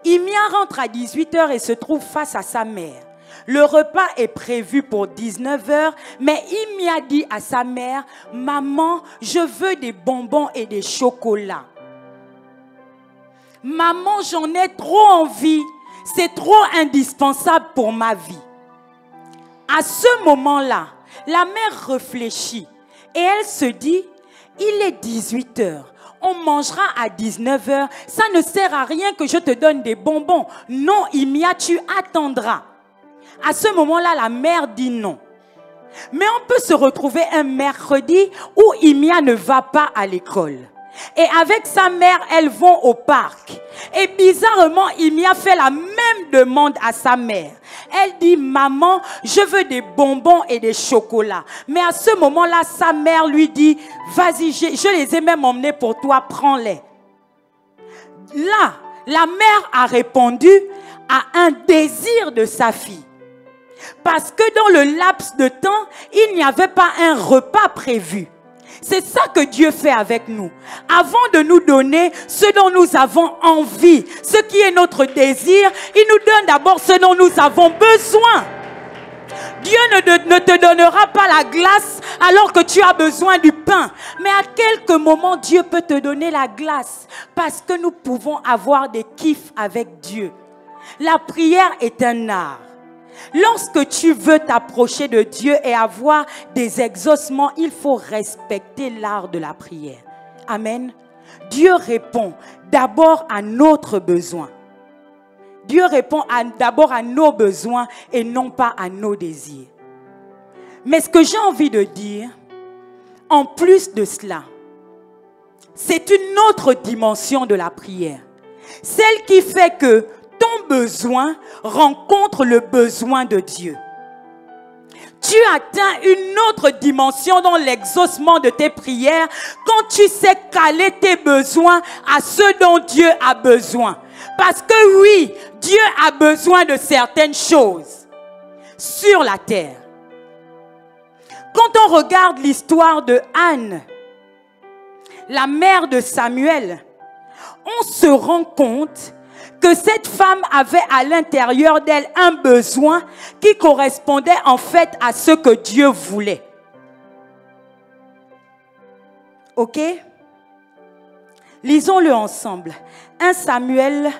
Speaker 1: Imia rentre à 18h et se trouve face à sa mère. Le repas est prévu pour 19h, mais Imia dit à sa mère, « Maman, je veux des bonbons et des chocolats. Maman, j'en ai trop envie. C'est trop indispensable pour ma vie. » À ce moment-là, la mère réfléchit et elle se dit, « Il est 18h. On mangera à 19h. Ça ne sert à rien que je te donne des bonbons. Non, Imia, tu attendras. » À ce moment-là, la mère dit non. Mais on peut se retrouver un mercredi où Imia ne va pas à l'école. Et avec sa mère, elles vont au parc. Et bizarrement, Imia fait la même demande à sa mère. Elle dit, « Maman, je veux des bonbons et des chocolats. » Mais à ce moment-là, sa mère lui dit, « Vas-y, je les ai même emmenés pour toi, prends-les. » Là, la mère a répondu à un désir de sa fille. Parce que dans le laps de temps, il n'y avait pas un repas prévu. C'est ça que Dieu fait avec nous. Avant de nous donner ce dont nous avons envie, ce qui est notre désir, il nous donne d'abord ce dont nous avons besoin. Dieu ne te donnera pas la glace alors que tu as besoin du pain. Mais à quelques moments, Dieu peut te donner la glace parce que nous pouvons avoir des kiffs avec Dieu. La prière est un art. Lorsque tu veux t'approcher de Dieu et avoir des exaucements, il faut respecter l'art de la prière. Amen. Dieu répond d'abord à notre besoin. Dieu répond d'abord à nos besoins et non pas à nos désirs. Mais ce que j'ai envie de dire, en plus de cela, c'est une autre dimension de la prière. Celle qui fait que ton besoin rencontre le besoin de Dieu. Tu atteins une autre dimension dans l'exaucement de tes prières quand tu sais caler tes besoins à ce dont Dieu a besoin. Parce que oui, Dieu a besoin de certaines choses sur la terre. Quand on regarde l'histoire de Anne, la mère de Samuel, on se rend compte que cette femme avait à l'intérieur d'elle un besoin qui correspondait en fait à ce que Dieu voulait. Ok? Lisons-le ensemble. 1 Samuel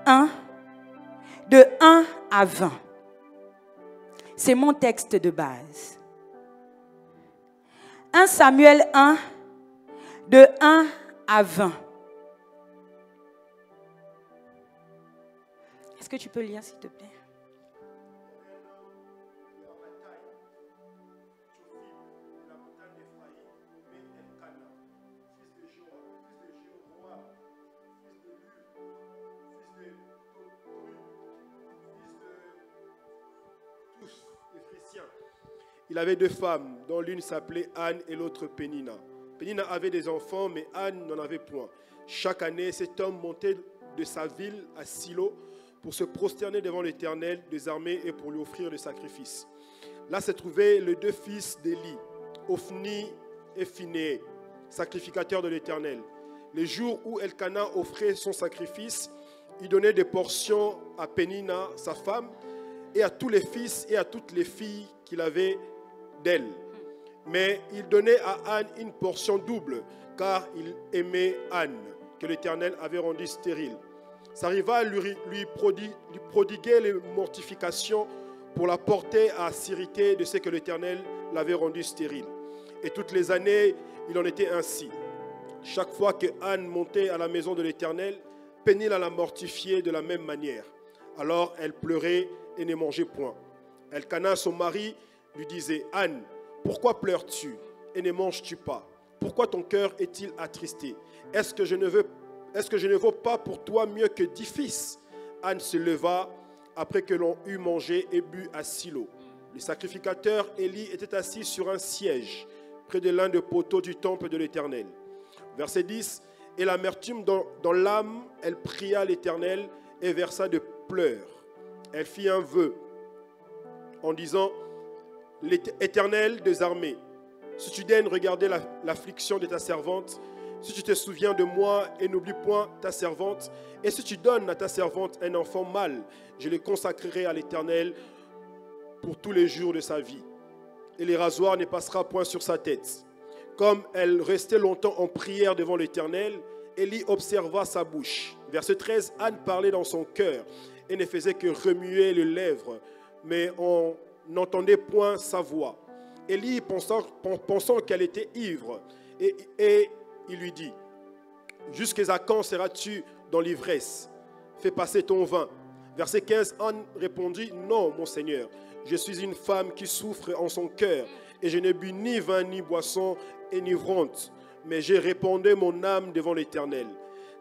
Speaker 1: 1, de 1 à 20. C'est mon texte de base. 1 Samuel 1, de 1 à 20. Est-ce que tu peux lire, s'il te plaît?
Speaker 2: Il avait deux femmes, dont l'une s'appelait Anne et l'autre Pénina. Pénina avait des enfants, mais Anne n'en avait point. Chaque année, cet homme montait de sa ville à Silo pour se prosterner devant l'Éternel des armées et pour lui offrir le sacrifice. Là se trouvaient les deux fils d'Élie, Ophni et Phinéé, sacrificateurs de l'Éternel. Les jours où Elkana offrait son sacrifice, il donnait des portions à Pénina, sa femme, et à tous les fils et à toutes les filles qu'il avait d'elle. Mais il donnait à Anne une portion double, car il aimait Anne, que l'Éternel avait rendue stérile. Ça arriva à lui prodiguer les mortifications pour la porter à assiérité de ce que l'Éternel l'avait rendue stérile. Et toutes les années, il en était ainsi. Chaque fois que Anne montait à la maison de l'Éternel, Pénina la mortifiait de la même manière. Alors elle pleurait et ne mangeait point. Elkana, son mari, lui disait: Anne, pourquoi pleures-tu et ne manges-tu pas? Pourquoi ton cœur est-il attristé? Est-ce que je ne vaux pas pour toi mieux que 10 fils? Anne se leva après que l'on eut mangé et bu à Silo. Le sacrificateur Élie était assis sur un siège près de l'un des poteaux du temple de l'Éternel. Verset 10. Et l'amertume dans l'âme, elle pria l'Éternel et versa de pleurs. Elle fit un vœu en disant: L'Éternel des armées, si tu daignes regarder l'affliction de ta servante, si tu te souviens de moi et n'oublie point ta servante, et si tu donnes à ta servante un enfant mâle, je le consacrerai à l'Éternel pour tous les jours de sa vie. Et les rasoirs ne passera point sur sa tête. Comme elle restait longtemps en prière devant l'Éternel, Élie observa sa bouche. Verset 13, Anne parlait dans son cœur et ne faisait que remuer les lèvres, mais on n'entendait point sa voix. Élie, pensant qu'elle était ivre, et il lui dit: Jusqu'à quand seras-tu dans l'ivresse? Fais passer ton vin. Verset 15, Anne répondit: Non, mon Seigneur, je suis une femme qui souffre en son cœur, et je ne bus ni vin ni boisson enivrante, mais j'ai répandu mon âme devant l'Éternel.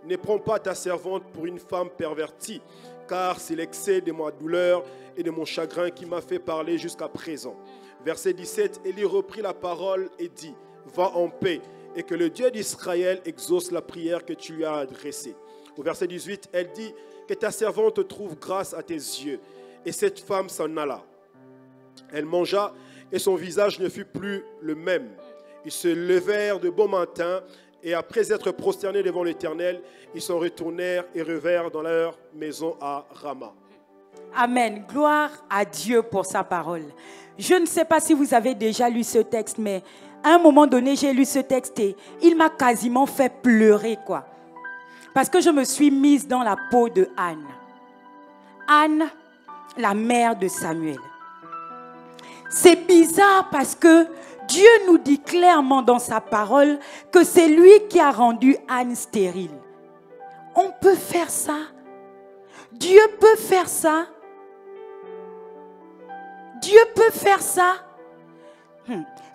Speaker 2: Ne prends pas ta servante pour une femme pervertie, car c'est l'excès de ma douleur et de mon chagrin qui m'a fait parler jusqu'à présent. Verset 17, Élie reprit la parole et dit: Va en paix, et que le Dieu d'Israël exauce la prière que tu lui as adressée. Au verset 18, elle dit: Que ta servante trouve grâce à tes yeux. Et cette femme s'en alla. Elle mangea, et son visage ne fut plus le même. Ils se levèrent de bon matin, et après être prosternés devant l'Éternel, ils s'en retournèrent et revinrent dans leur maison à Rama.
Speaker 1: Amen. Gloire à Dieu pour sa parole. Je ne sais pas si vous avez déjà lu ce texte, mais à un moment donné, j'ai lu ce texte et il m'a quasiment fait pleurer, quoi. Parce que je me suis mise dans la peau de Anne. Anne, la mère de Samuel. C'est bizarre parce que Dieu nous dit clairement dans sa parole que c'est lui qui a rendu Anne stérile. On peut faire ça. Dieu peut faire ça. Dieu peut faire ça.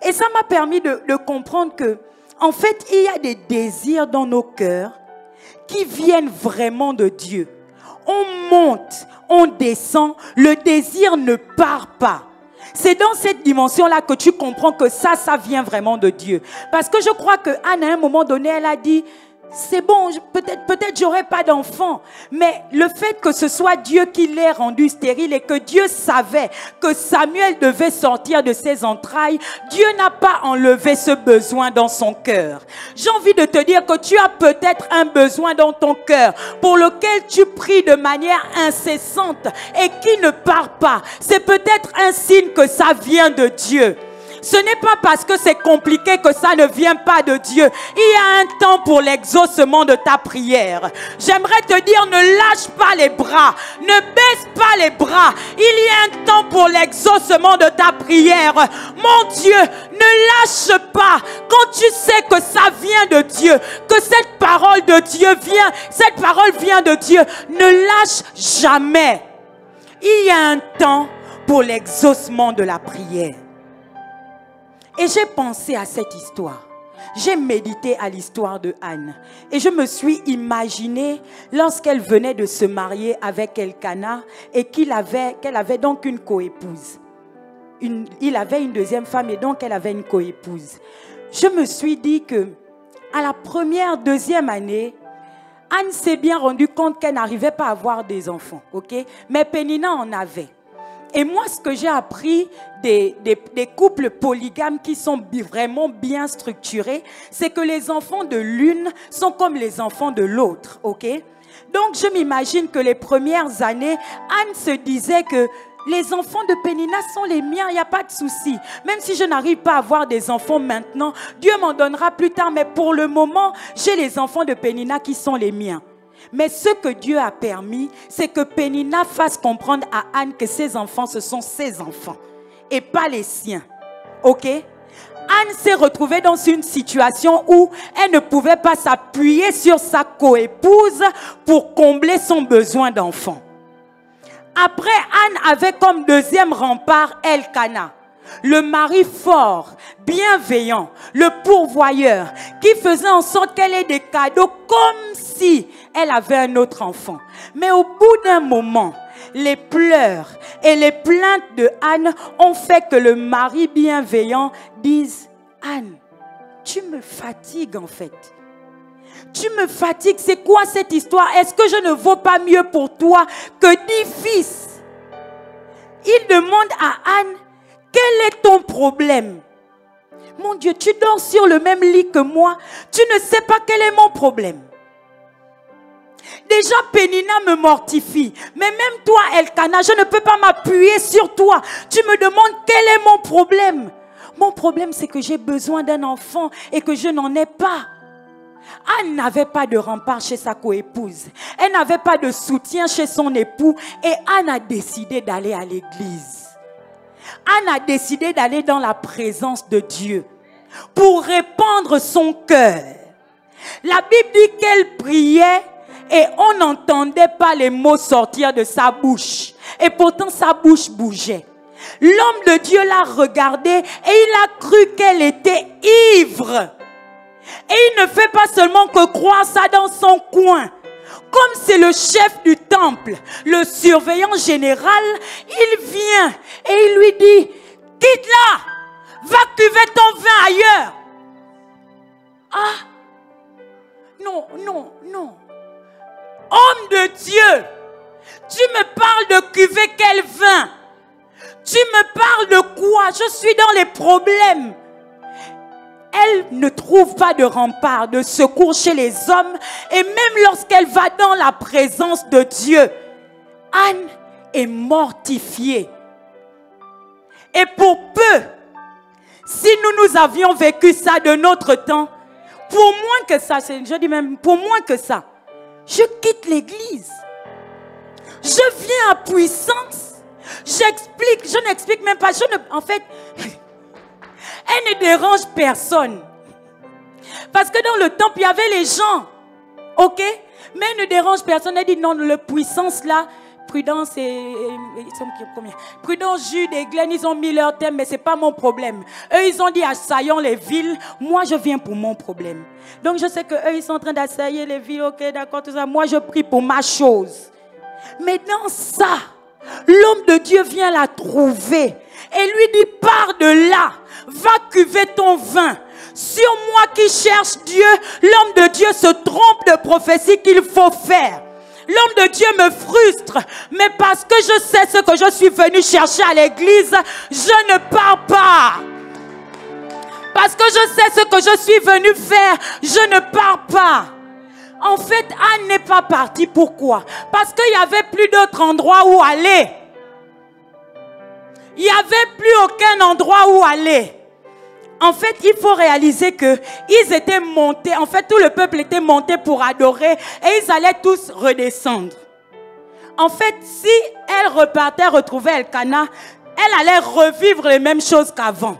Speaker 1: Et ça m'a permis de comprendre que, en fait, il y a des désirs dans nos cœurs qui viennent vraiment de Dieu. on monte, on descend, le désir ne part pas. C'est dans cette dimension-là que tu comprends que ça vient vraiment de Dieu. Parce que je crois que Anne, à un moment donné, elle a dit, c'est bon, peut-être j'aurai pas d'enfant. Mais le fait que ce soit Dieu qui l'ait rendu stérile et que Dieu savait que Samuel devait sortir de ses entrailles, Dieu n'a pas enlevé ce besoin dans son cœur. J'ai envie de te dire que tu as peut-être un besoin dans ton cœur pour lequel tu pries de manière incessante et qui ne part pas. C'est peut-être un signe que ça vient de Dieu. Ce n'est pas parce que c'est compliqué que ça ne vient pas de Dieu. Il y a un temps pour l'exaucement de ta prière. J'aimerais te dire, ne lâche pas les bras. Ne baisse pas les bras. Il y a un temps pour l'exaucement de ta prière. Mon Dieu, ne lâche pas. Quand tu sais que ça vient de Dieu, que cette parole de Dieu vient, cette parole vient de Dieu, ne lâche jamais. Il y a un temps pour l'exaucement de la prière. Et j'ai pensé à cette histoire. J'ai médité à l'histoire de Anne. Et je me suis imaginé lorsqu'elle venait de se marier avec Elkana et qu'elle avait donc une coépouse. Il avait une deuxième femme et donc elle avait une coépouse. Je me suis dit que à la première, deuxième année, Anne s'est bien rendue compte qu'elle n'arrivait pas à avoir des enfants. Okay? Mais Pénina en avait. Et moi, ce que j'ai appris des couples polygames qui sont vraiment bien structurés, c'est que les enfants de l'une sont comme les enfants de l'autre, ok? Donc, je m'imagine que les premières années, Anne se disait que les enfants de Pénina sont les miens, il n'y a pas de souci. Même si je n'arrive pas à avoir des enfants maintenant, Dieu m'en donnera plus tard, mais pour le moment, j'ai les enfants de Pénina qui sont les miens. Mais ce que Dieu a permis, c'est que Pénina fasse comprendre à Anne que ses enfants, ce sont ses enfants et pas les siens. Ok? Anne s'est retrouvée dans une situation où elle ne pouvait pas s'appuyer sur sa coépouse pour combler son besoin d'enfant. Après, Anne avait comme deuxième rempart Elkana. Le mari fort, bienveillant, le pourvoyeur, qui faisait en sorte qu'elle ait des cadeaux comme si elle avait un autre enfant. Mais au bout d'un moment, les pleurs et les plaintes de Anne ont fait que le mari bienveillant dise, Anne, tu me fatigues en fait. Tu me fatigues, c'est quoi cette histoire? Est-ce que je ne vaux pas mieux pour toi que 10 fils? Il demande à Anne, quel est ton problème? Mon Dieu, tu dors sur le même lit que moi. Tu ne sais pas quel est mon problème. Déjà, Pénina me mortifie. Mais même toi, Elkana, je ne peux pas m'appuyer sur toi. Tu me demandes quel est mon problème. Mon problème, c'est que j'ai besoin d'un enfant et que je n'en ai pas. Anne n'avait pas de rempart chez sa coépouse. Elle n'avait pas de soutien chez son époux. Et Anne a décidé d'aller à l'église. Anne a décidé d'aller dans la présence de Dieu pour répandre son cœur. La Bible dit qu'elle priait et on n'entendait pas les mots sortir de sa bouche. Et pourtant sa bouche bougeait. L'homme de Dieu l'a regardée et il a cru qu'elle était ivre. Et il ne fait pas seulement que croire ça dans son coin. Comme c'est le chef du temple, le surveillant général, il vient et il lui dit, quitte-la, va cuver ton vin ailleurs. Ah, non, non, non. Homme de Dieu, tu me parles de cuver quel vin? Tu me parles de quoi? Je suis dans les problèmes. Elle ne trouve pas de rempart, de secours chez les hommes. Et même lorsqu'elle va dans la présence de Dieu, Anne est mortifiée. Et pour peu, si nous avions vécu ça de notre temps, pour moins que ça, je dis même pour moins que ça, je quitte l'église. Je viens à puissance. J'explique, je n'explique même pas. En fait, elle ne dérange personne. Parce que dans le temple, il y avait les gens. Ok? Mais elle ne dérange personne. Elle dit non, la puissance là, Prudence et combien? Prudence, Jude et Glenn, ils ont mis leur thème, mais ce n'est pas mon problème. Eux, ils ont dit assaillons les villes. Moi, je viens pour mon problème. Donc, je sais qu'eux, ils sont en train d'assailler les villes. Ok, d'accord, tout ça. Moi, je prie pour ma chose. Mais dans ça, l'homme de Dieu vient la trouver et lui dit, pars de là, va cuver ton vin. Sur moi qui cherche Dieu, l'homme de Dieu se trompe de prophétie qu'il faut faire. L'homme de Dieu me frustre, mais parce que je sais ce que je suis venu chercher à l'église, je ne pars pas. Parce que je sais ce que je suis venu faire, je ne pars pas. En fait, Anne n'est pas partie. Pourquoi? Parce qu'il n'y avait plus d'autre endroit où aller. Il n'y avait plus aucun endroit où aller. En fait, il faut réaliser que ils étaient montés. En fait, tout le peuple était monté pour adorer et ils allaient tous redescendre. En fait, si elle repartait retrouver Elkana, elle allait revivre les mêmes choses qu'avant.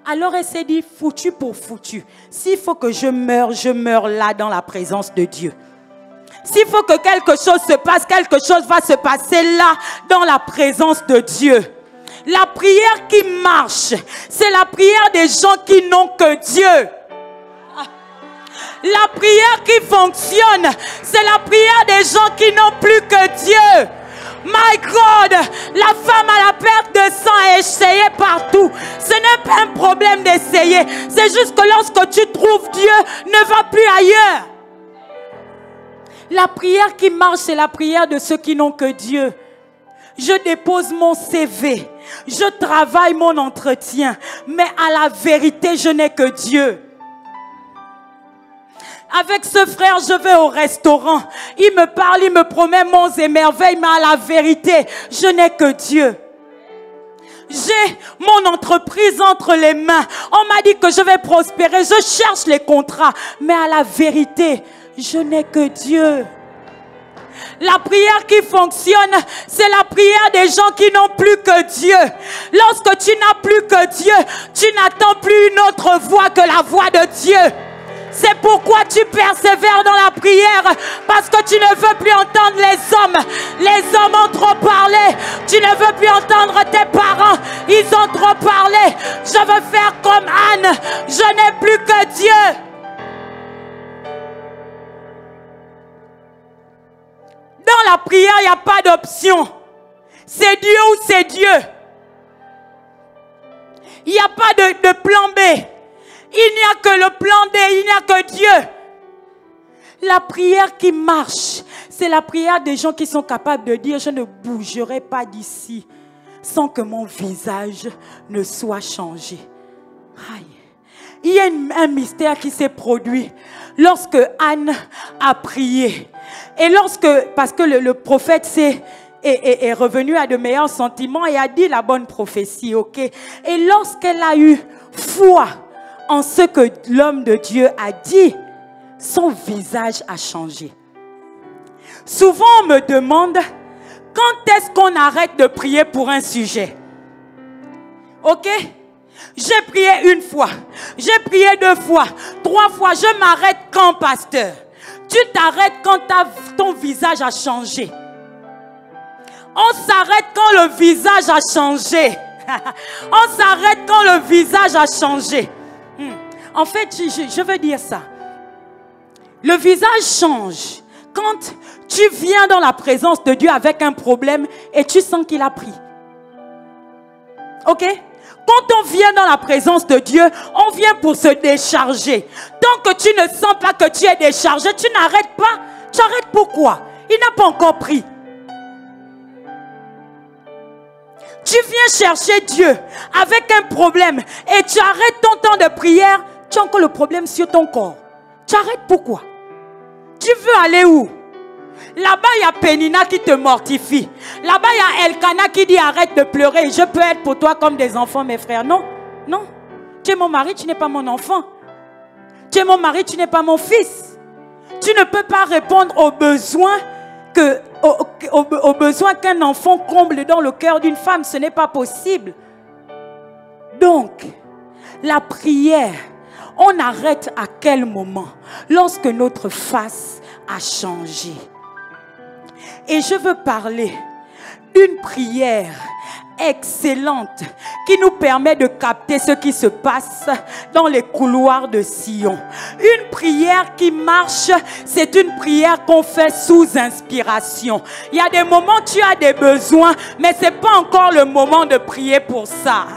Speaker 1: Alors elle s'est dit, foutu pour foutu. S'il faut que je meurs là dans la présence de Dieu. S'il faut que quelque chose se passe, quelque chose va se passer là dans la présence de Dieu. La prière qui marche, c'est la prière des gens qui n'ont que Dieu. La prière qui fonctionne, c'est la prière des gens qui n'ont plus que Dieu. My God, la femme à la perte de sang a essayé partout. Ce n'est pas un problème d'essayer. C'est juste que lorsque tu trouves Dieu, ne va plus ailleurs. La prière qui marche, c'est la prière de ceux qui n'ont que Dieu. Je dépose mon CV. Je travaille mon entretien. Mais à la vérité, je n'ai que Dieu. Avec ce frère, je vais au restaurant. Il me parle, il me promet monts et merveilles, mais à la vérité, je n'ai que Dieu. J'ai mon entreprise entre les mains. On m'a dit que je vais prospérer. Je cherche les contrats, mais à la vérité, je n'ai que Dieu. La prière qui fonctionne, c'est la prière des gens qui n'ont plus que Dieu. Lorsque tu n'as plus que Dieu, tu n'attends plus une autre voix que la voix de Dieu. C'est pourquoi tu persévères dans la prière, parce que tu ne veux plus entendre les hommes. Les hommes ont trop parlé. Tu ne veux plus entendre tes parents. Ils ont trop parlé. Je veux faire comme Anne. Je n'ai plus que Dieu. Dans la prière, il n'y a pas d'option. C'est Dieu ou c'est Dieu. Il n'y a pas de plan B. Il n'y a que le plan D, il n'y a que Dieu. La prière qui marche, c'est la prière des gens qui sont capables de dire, je ne bougerai pas d'ici sans que mon visage ne soit changé. Aïe. Il y a un mystère qui s'est produit lorsque Anne a prié. Et parce que le prophète est revenu à de meilleurs sentiments et a dit la bonne prophétie, ok? Et lorsqu'elle a eu foi en ce que l'homme de Dieu a dit, son visage a changé. Souvent on me demande, quand est-ce qu'on arrête de prier pour un sujet? Ok? J'ai prié une fois, j'ai prié 2 fois, 3 fois, je m'arrête quand, pasteur? Tu t'arrêtes quand ton visage a changé. On s'arrête quand le visage a changé. On s'arrête quand le visage a changé. En fait, je veux dire ça. Le visage change quand tu viens dans la présence de Dieu avec un problème et tu sens qu'il a pris. Ok? Quand on vient dans la présence de Dieu, on vient pour se décharger. Tant que tu ne sens pas que tu es déchargé, tu n'arrêtes pas. Tu arrêtes pourquoi? Il n'a pas encore pris. Tu viens chercher Dieu avec un problème et tu arrêtes ton temps de prière, tu as encore le problème sur ton corps. Tu arrêtes pourquoi? Tu veux aller où? Là-bas, il y a Pénina qui te mortifie. Là-bas, il y a Elkana qui dit arrête de pleurer. Je peux être pour toi comme des enfants, mes frères. Non, non. Tu es mon mari, tu n'es pas mon enfant. Tu es mon mari, tu n'es pas mon fils. Tu ne peux pas répondre aux besoins qu'un enfant comble dans le cœur d'une femme. Ce n'est pas possible. Donc, la prière, on arrête à quel moment? Lorsque notre face a changé. Et je veux parler d'une prière excellente qui nous permet de capter ce qui se passe dans les couloirs de Sion. Une prière qui marche, c'est une prière qu'on fait sous inspiration. Il y a des moments où tu as des besoins, mais ce n'est pas encore le moment de prier pour ça.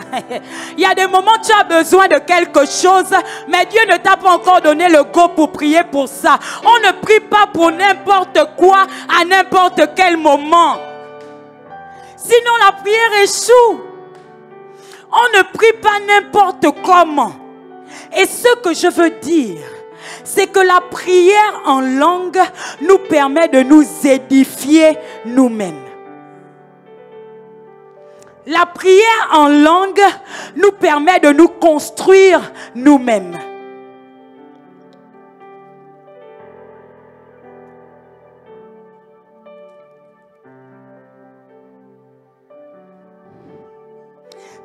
Speaker 1: Il y a des moments où tu as besoin de quelque chose, mais Dieu ne t'a pas encore donné le go pour prier pour ça. On ne prie pas pour n'importe quoi à n'importe quel moment. Sinon la prière échoue. On ne prie pas n'importe comment. Et ce que je veux dire, c'est que la prière en langue nous permet de nous édifier nous-mêmes. La prière en langue nous permet de nous construire nous-mêmes.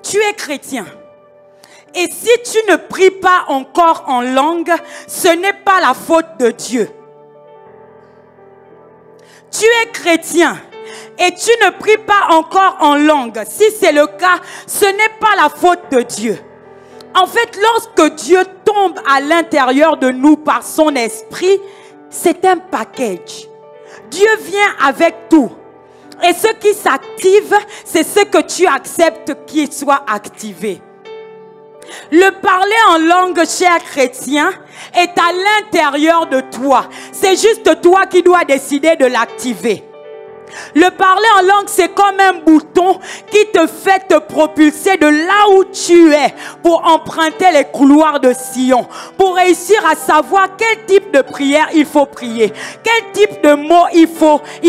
Speaker 1: Tu es chrétien. Et si tu ne pries pas encore en langue, ce n'est pas la faute de Dieu. Tu es chrétien et tu ne pries pas encore en langue. Si c'est le cas, ce n'est pas la faute de Dieu. En fait, lorsque Dieu tombe à l'intérieur de nous par son esprit, c'est un package. Dieu vient avec tout. Et ce qui s'active, c'est ce que tu acceptes qu'il soit activé. Le parler en langue, cher chrétien, est à l'intérieur de toi. C'est juste toi qui dois décider de l'activer. Le parler en langue, c'est comme un bouton qui te fait te propulser de là où tu es pour emprunter les couloirs de Sion, pour réussir à savoir quel type de prière il faut prier, quel type de mots il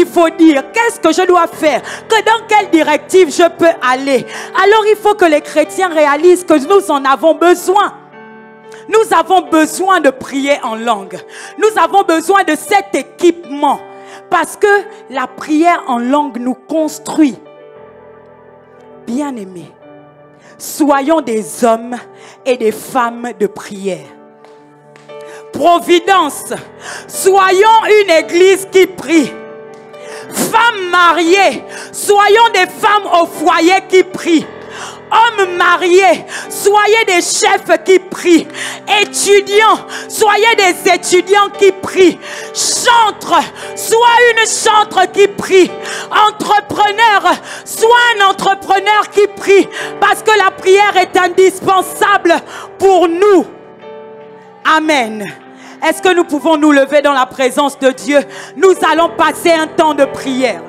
Speaker 1: faut dire, qu'est-ce que je dois faire, que dans quelle directive je peux aller. Alors il faut que les chrétiens réalisent que nous en avons besoin. Nous avons besoin de prier en langue. Nous avons besoin de cet équipement. Parce que la prière en langue nous construit. Bien-aimés, soyons des hommes et des femmes de prière. Providence, soyons une église qui prie. Femmes mariées, soyons des femmes au foyer qui prient. Hommes mariés, soyez des chefs qui prient. Étudiants, soyez des étudiants qui prient. Chantres, sois une chantre qui prie. Entrepreneur, sois un entrepreneur qui prie. Parce que la prière est indispensable pour nous. Amen. Est-ce que nous pouvons nous lever dans la présence de Dieu? Nous allons passer un temps de prière.